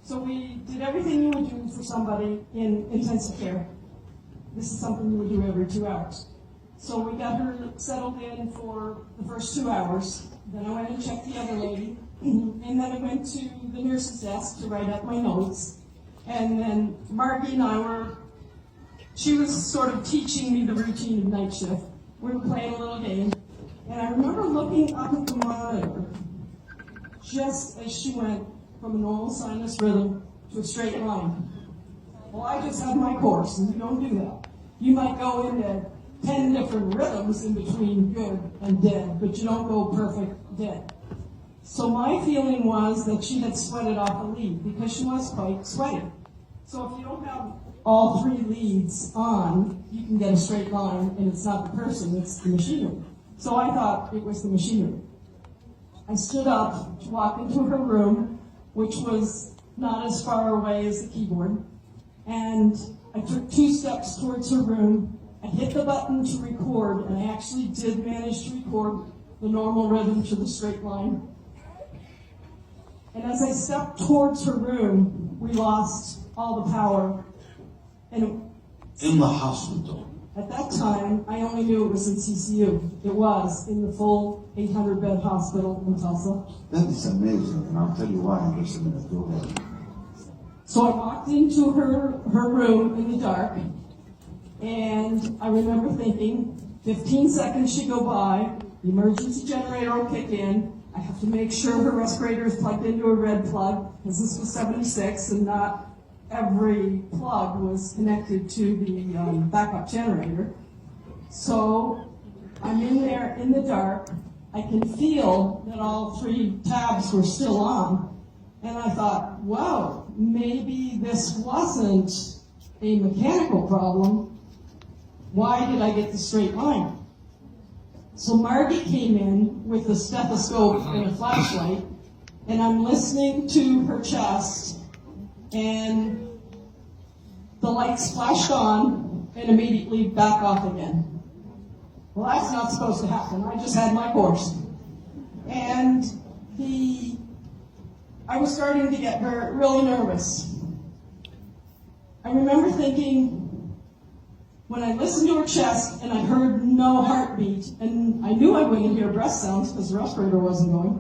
So we did everything you would do for somebody in intensive care. This is something you would do every 2 hours. So we got her settled in for the first 2 hours. Then I went and checked the other lady. And then I went to the nurse's desk to write up my notes. And then Margie and I she was sort of teaching me the routine of night shift. We were playing a little game. And I remember looking up at the monitor just as she went from a normal sinus rhythm to a straight line. Well, I just had my course, and you don't do that. You might go into 10 different rhythms in between good and dead, but you don't go perfect dead. So my feeling was that she had sweated off a lead, because she was quite sweaty. So if you don't have all 3 leads on, you can get a straight line, and it's not the person, it's the machinery. So I thought it was the machinery. I stood up to walk into her room, which was not as far away as the keyboard, and I took 2 steps towards her room. I hit the button to record, and I actually did manage to record the normal rhythm to the straight line. And as I stepped towards her room, we lost all the power. And in the hospital? At that time, I only knew it was in CCU. It was in the full 800-bed hospital in Tulsa. That is amazing, and I'll tell you why in just a minute. Go ahead. So I walked into her room in the dark, and I remember thinking, 15 seconds should go by, the emergency generator will kick in, I have to make sure her respirator is plugged into a red plug, because this was 76, and not every plug was connected to the backup generator. So I'm in there in the dark. I can feel that all 3 tabs were still on. And I thought, wow, maybe this wasn't a mechanical problem. Why did I get the straight line? So Margie came in with a stethoscope and a flashlight, and I'm listening to her chest, and the lights flashed on and immediately back off again. Well, that's not supposed to happen. I just had my course. And I was starting to get really nervous. I remember thinking, when I listened to her chest and I heard no heartbeat, and I knew I wouldn't hear breath sounds because the respirator wasn't going,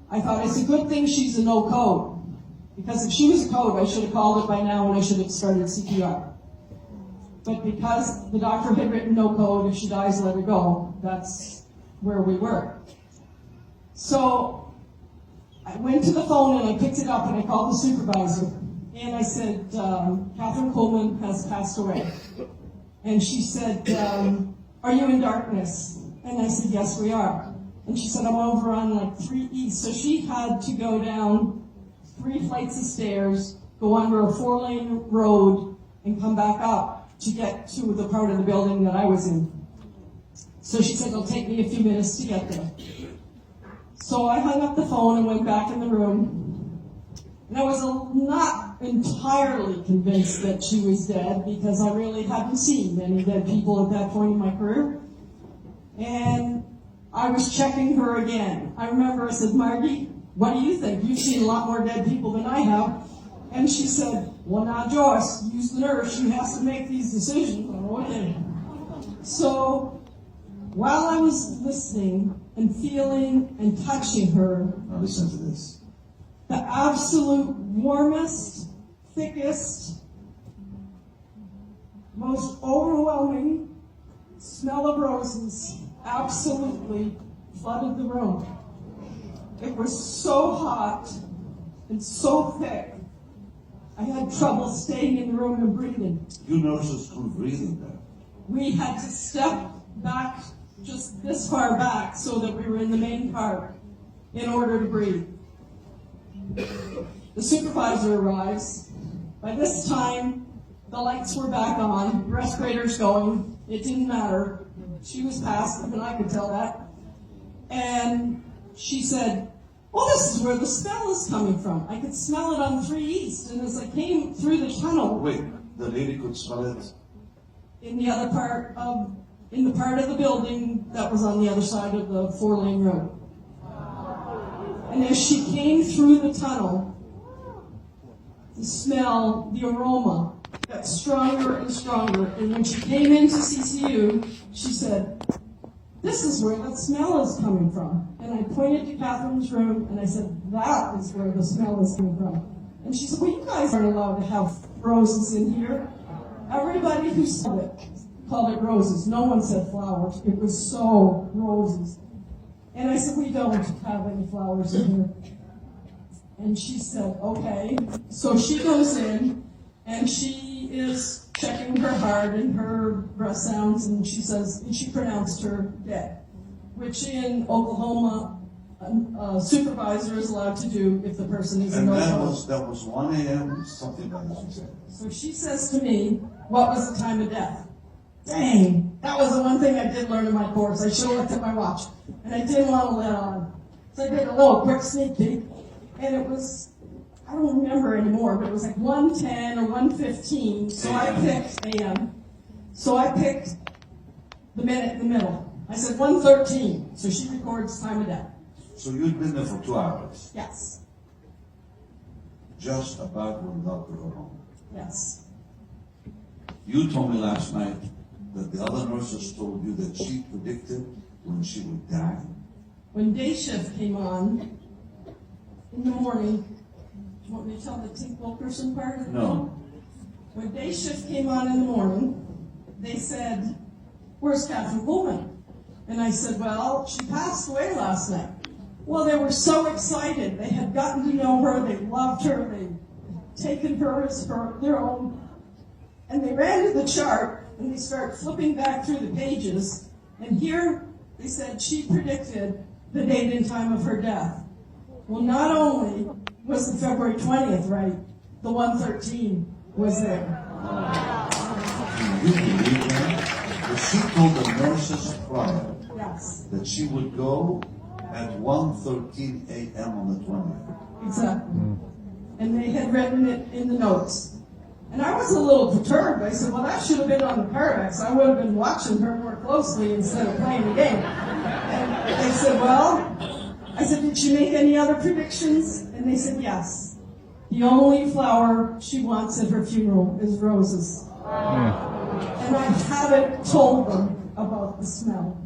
I thought, it's a good thing she's a no code. Because if she was a code, I should have called it by now and I should have started CPR. But because the doctor had written no code, if she dies, let her go, that's where we were. So I went to the phone and I picked it up and I called the supervisor. And I said, Kathryn Kuhlman has passed away. And she said, are you in darkness? And I said, yes, we are. And she said, I'm over on like 3 East. So she had to go down 3 flights of stairs, go under a 4-lane road, and come back up to get to the part of the building that I was in. So she said, it'll take me a few minutes to get there. So I hung up the phone and went back in the room. And I was not entirely convinced that she was dead, because I really hadn't seen many dead people at that point in my career. And I was checking her again. I remember I said, Margie, what do you think? You've seen a lot more dead people than I have. And she said, well, now, Joyce, use the nurse. She has to make these decisions. Okay. So while I was listening and feeling and touching her, Now listen to this. the absolute warmest, thickest, most overwhelming smell of roses absolutely flooded the room. It was so hot and so thick, I had trouble staying in the room and breathing. You nurses couldn't breathe in there. We had to step back just this far back so that we were in the main part in order to breathe. The supervisor arrives. By this time, the lights were back on, respirators going. It didn't matter. She was passive, and I could tell that. And she said, well, this is where the smell is coming from. I could smell it on 3 East, and as I came through the tunnel... Wait, the lady could smell it? In the part of the building that was on the other side of the 4-lane road. And as she came through the tunnel, the smell, the aroma got stronger and stronger. And when she came into CCU, she said, "This is where that smell is coming from." And I pointed to Kathryn's room and I said, "That is where the smell is coming from." And she said, "Well, you guys aren't allowed to have roses in here." Everybody who saw it called it roses. No one said flowers. It was so roses. And I said, "We don't have any flowers in here." And she said, "Okay." So she goes in and she is checking her heart and her breath sounds, and she says, and she pronounced her dead, which in Oklahoma, a supervisor is allowed to do if the person is in And Oklahoma. that was 1 a.m., something like that, she said. So she says to me, "What was the time of death?" Dang, that was the one thing I did learn in my course. I should have looked at my watch, and I didn't want to let on. So I did a little quick sneak peek, and it was, I don't remember anymore, but it was like 1:10 or 1:15. So I picked AM. So I picked the minute in the middle. I said 1:13. So she records time of death. So you'd been there for 2 hours, Yes. just about when Dr. got home. Yes. You told me last night that the other nurses told you that she predicted when she would die. When day shift came on in the morning, do you want me to tell the Tink Wilkerson part of it? No. When day shift came on in the morning, they said, "Where's Kathryn Kuhlman?" And I said, "Well, she passed away last night." Well, they were so excited. They had gotten to know her. They loved her. They'd taken her as their own. And they ran to the chart, and they started flipping back through the pages. And here they said she predicted the date and time of her death. Well, not only was the February 20th right, the 1:13 was there. Can you believe that? But she told the nurses prior Yes, that she would go at 1:13 a.m. on the 20th. exactly. And they had written it in the notes. And I was a little perturbed. I said, "Well, that should have been on the Paravex. I would have been watching her more closely instead of playing the game." And they said, "Well," I said, "Did she make any other predictions?" And they said, "Yes. The only flower she wants at her funeral is roses." And I haven't told them about the smell.